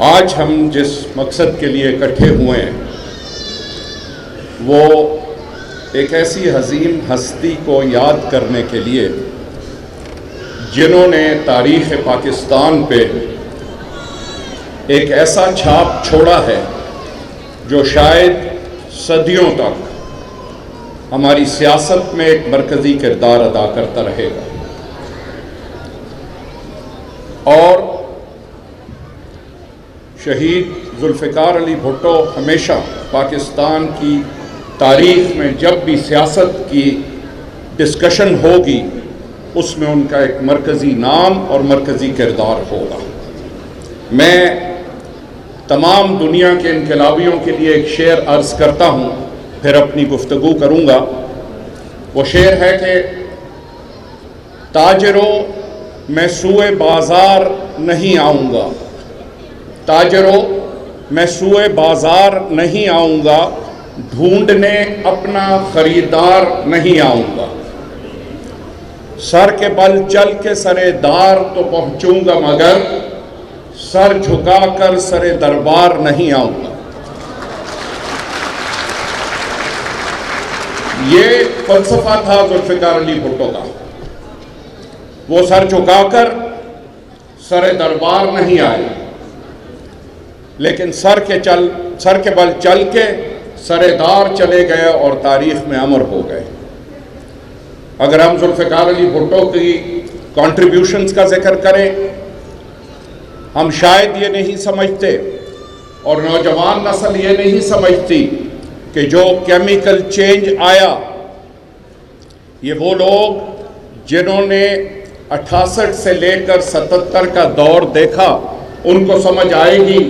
آج ہم جس مقصد کے لیے اکٹھے ہوئے ہیں وہ ایک ایسی عظیم ہستی کو یاد کرنے کے لیے جنہوں نے تاریخ پاکستان پہ ایک ایسا چھاپ چھوڑا ہے جو شاید صدیوں تک ہماری سیاست میں ایک مرکزی کردار ادا کرتا رہے گا۔ اور شہید ذوالفقار علی بھٹو ہمیشہ پاکستان کی تاریخ میں جب بھی سیاست کی ڈسکشن ہوگی اس میں ان کا ایک مرکزی نام اور مرکزی کردار ہوگا۔ میں تمام دنیا کے انقلابیوں کے لیے ایک شعر عرض کرتا ہوں، پھر اپنی گفتگو کروں گا۔ وہ شعر ہے کہ تاجروں میں سوئے بازار نہیں آؤں گا، تاجروں میں سوئے بازار نہیں آؤں گا، ڈھونڈنے اپنا خریدار نہیں آؤں گا، سر کے بل چل کے سرے دار تو پہنچوں گا مگر سر جھکا کر سرے دربار نہیں آؤں گا۔ یہ فلسفہ تھا ذوالفقار علی بھٹو کا۔ وہ سر جھکا کر سر دربار نہیں آئے، لیکن سر کے بل چل کے سرے دار چلے گئے اور تاریخ میں امر ہو گئے۔ اگر ہم ذوالفقار علی بھٹو کی کنٹریبیوشنز کا ذکر کریں، ہم شاید یہ نہیں سمجھتے اور نوجوان نسل یہ نہیں سمجھتی کہ جو کیمیکل چینج آیا، یہ وہ لوگ جنہوں نے 68 سے لے کر 77 کا دور دیکھا ان کو سمجھ آئے گی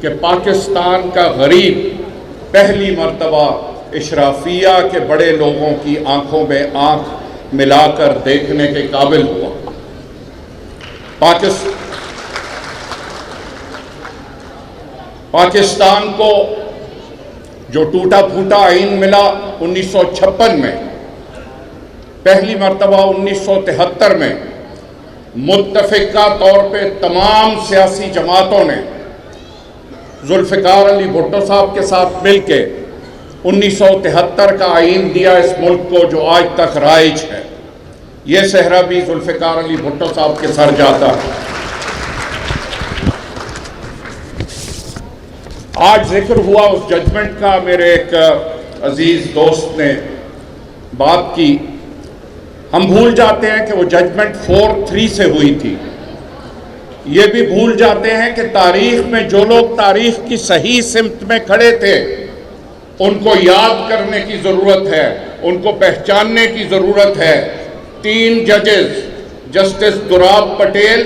کہ پاکستان کا غریب پہلی مرتبہ اشرافیہ کے بڑے لوگوں کی آنکھوں میں آنکھ ملا کر دیکھنے کے قابل ہوا۔ پاکستان کو جو ٹوٹا پھوٹا آئین ملا 1956 میں، پہلی مرتبہ 1973 میں متفقہ طور پہ تمام سیاسی جماعتوں نے ذوالفقار علی بھٹو صاحب کے ساتھ مل کے 1973 کا آئین دیا اس ملک کو جو آج تک رائج ہے۔ یہ صحرا بھی ذوالفقار علی بھٹو صاحب کے سر جاتا ہے۔ آج ذکر ہوا اس ججمنٹ کا، میرے ایک عزیز دوست نے بات کی۔ ہم بھول جاتے ہیں کہ وہ ججمنٹ 4-3 سے ہوئی تھی۔ یہ بھی بھول جاتے ہیں کہ تاریخ میں جو لوگ تاریخ کی صحیح سمت میں کھڑے تھے ان کو یاد کرنے کی ضرورت ہے، ان کو پہچاننے کی ضرورت ہے۔ 3 ججز، جسٹس دراب پٹیل،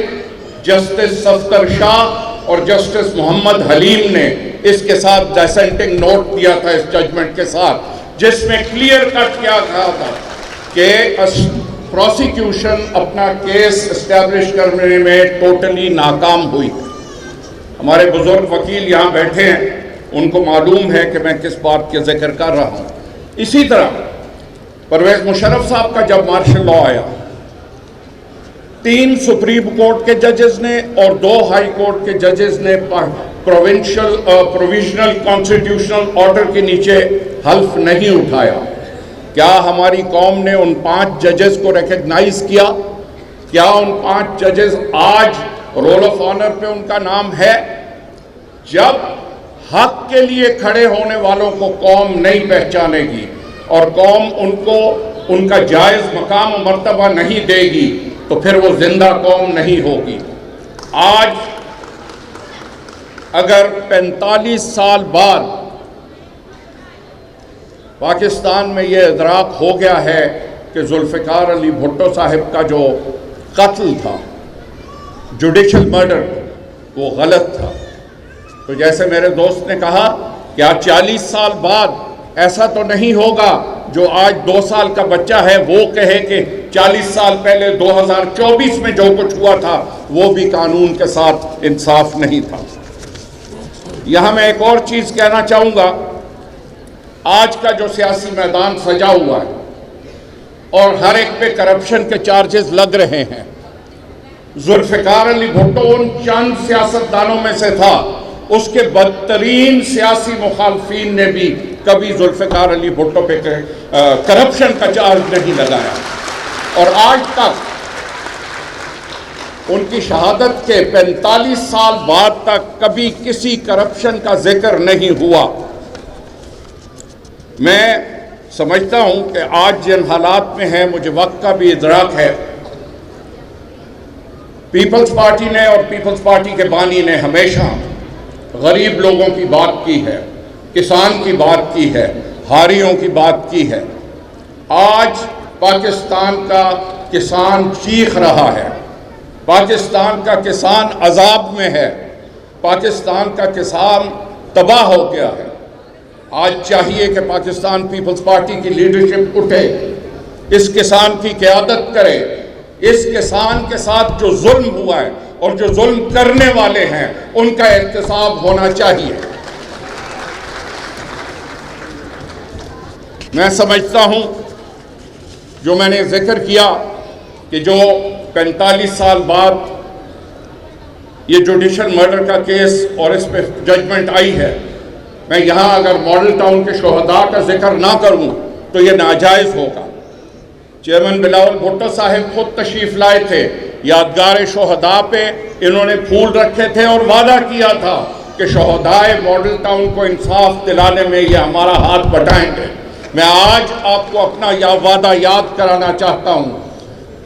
جسٹس صفدر شاہ اور جسٹس محمد حلیم نے اس کے ساتھ ڈیسنٹنگ نوٹ دیا تھا اس ججمنٹ کے ساتھ، جس میں کلیئر کٹ کیا گیا تھا کہ پروسیکیوشن اپنا کیس اسٹیبلش کرنے میں ٹوٹلی ناکام ہوئی۔ ہمارے بزرگ وکیل یہاں بیٹھے ہیں، ان کو معلوم ہے کہ میں کس بات کے ذکر کر رہا ہوں۔ اسی طرح پرویز مشرف صاحب کا جب مارشل لاء آیا، 3 سپریم کورٹ کے ججز نے اور 2 ہائی کورٹ کے ججز نے پروویژنل کانسٹیٹیوشنل آرڈر کے نیچے حلف نہیں اٹھایا۔ کیا ہماری قوم نے ان 5 ججز کو ریکگنائز کیا؟ کیا ان 5 ججز آج رول آف آنر پہ ان کا نام ہے؟ جب حق کے لیے کھڑے ہونے والوں کو قوم نہیں پہچانے گی اور قوم ان کو ان کا جائز مقام و مرتبہ نہیں دے گی تو پھر وہ زندہ قوم نہیں ہوگی۔ آج اگر 45 سال بعد پاکستان میں یہ ادراک ہو گیا ہے کہ ذوالفقار علی بھٹو صاحب کا جو قتل تھا، جوڈیشل مرڈر، وہ غلط تھا، تو جیسے میرے دوست نے کہا کیا 40 سال بعد ایسا تو نہیں ہوگا جو آج 2 سال کا بچہ ہے وہ کہے کہ 40 سال پہلے 2024 میں جو کچھ ہوا تھا وہ بھی قانون کے ساتھ انصاف نہیں تھا۔ یہاں میں ایک اور چیز کہنا چاہوں گا، آج کا جو سیاسی میدان سجا ہوا ہے اور ہر ایک پہ کرپشن کے چارجز لگ رہے ہیں، ذوالفقار علی بھٹو ان چند سیاستدانوں میں سے تھا اس کے بدترین سیاسی مخالفین نے بھی کبھی ذوالفقار علی بھٹو پہ کرپشن کا چارج نہیں لگایا، اور آج تک ان کی شہادت کے 45 سال بعد تک کبھی کسی کرپشن کا ذکر نہیں ہوا۔ میں سمجھتا ہوں کہ آج جن حالات میں ہیں مجھے وقت کا بھی ادراک ہے۔ پیپلز پارٹی نے اور پیپلز پارٹی کے بانی نے ہمیشہ غریب لوگوں کی بات کی ہے، کسان کی بات کی ہے، ہاریوں کی بات کی ہے۔ آج پاکستان کا کسان چیخ رہا ہے، پاکستان کا کسان عذاب میں ہے، پاکستان کا کسان تباہ ہو گیا ہے۔ آج چاہیے کہ پاکستان پیپلز پارٹی کی لیڈرشپ اٹھے، اس کسان کی قیادت کرے، اس کسان کے ساتھ جو ظلم ہوا ہے اور جو ظلم کرنے والے ہیں ان کا احتساب ہونا چاہیے۔ میں سمجھتا ہوں جو میں نے ذکر کیا کہ جو 45 سال بعد یہ جوڈیشل مرڈر کا کیس اور اس پہ ججمنٹ آئی ہے، میں یہاں اگر ماڈل ٹاؤن کے شہداء کا ذکر نہ کروں تو یہ ناجائز ہوگا۔ چیئرمین بلاول بھٹو صاحب خود تشریف لائے تھے، یادگار شہداء پہ انہوں نے پھول رکھے تھے اور وعدہ کیا تھا کہ شہداء ماڈل ٹاؤن کو انصاف دلانے میں یہ ہمارا ہاتھ بٹائیں گے۔ میں آج آپ کو اپنا وعدہ یاد کرانا چاہتا ہوں،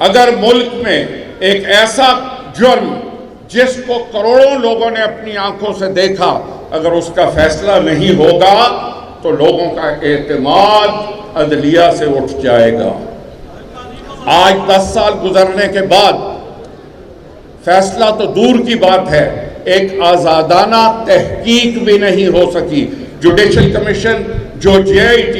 اگر ملک میں ایک ایسا جرم جس کو کروڑوں لوگوں نے اپنی آنکھوں سے دیکھا، اگر اس کا فیصلہ نہیں ہوگا تو لوگوں کا اعتماد عدلیہ سے اٹھ جائے گا۔ آج 10 سال گزرنے کے بعد فیصلہ تو دور کی بات ہے، ایک آزادانہ تحقیق بھی نہیں ہو سکی۔ جوڈیشل کمیشن جو JIT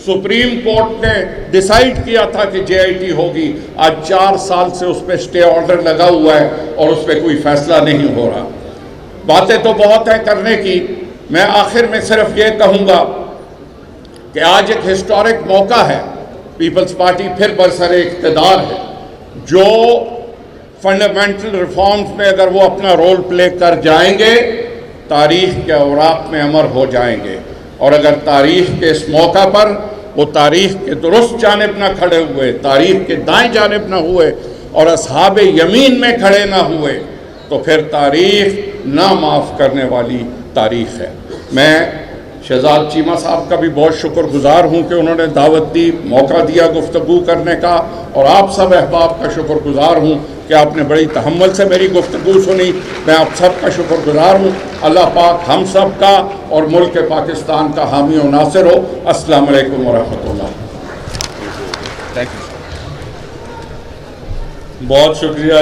سپریم کورٹ نے ڈیسائیڈ کیا تھا کہ JIT ہوگی، آج 4 سال سے اس پہ سٹے آرڈر لگا ہوا ہے اور اس پہ کوئی فیصلہ نہیں ہو رہا۔ باتیں تو بہت ہیں کرنے کی، میں آخر میں صرف یہ کہوں گا کہ آج ایک ہسٹورک موقع ہے، پیپلز پارٹی پھر برسر اقتدار ہے، جو فنڈامنٹل ریفارمز میں اگر وہ اپنا رول پلے کر جائیں گے تاریخ کے اوراق میں امر ہو جائیں گے، اور اگر تاریخ کے اس موقع پر وہ تاریخ کے درست جانب نہ کھڑے ہوئے، تاریخ کے دائیں جانب نہ ہوئے اور اصحاب یمین میں کھڑے نہ ہوئے تو پھر تاریخ نہ معاف کرنے والی تاریخ ہے۔ میں شہزاد چیمہ صاحب کا بھی بہت شکر گزار ہوں کہ انہوں نے دعوت دی، موقع دیا گفتگو کرنے کا، اور آپ سب احباب کا شکر گزار ہوں کہ آپ نے بڑی تحمل سے میری گفتگو سنی۔ میں آپ سب کا شکر گزار ہوں۔ اللہ پاک ہم سب کا اور ملک پاکستان کا حامی و ناصر ہو۔ السلام علیکم ورحمۃ اللہ۔ بہت شکریہ۔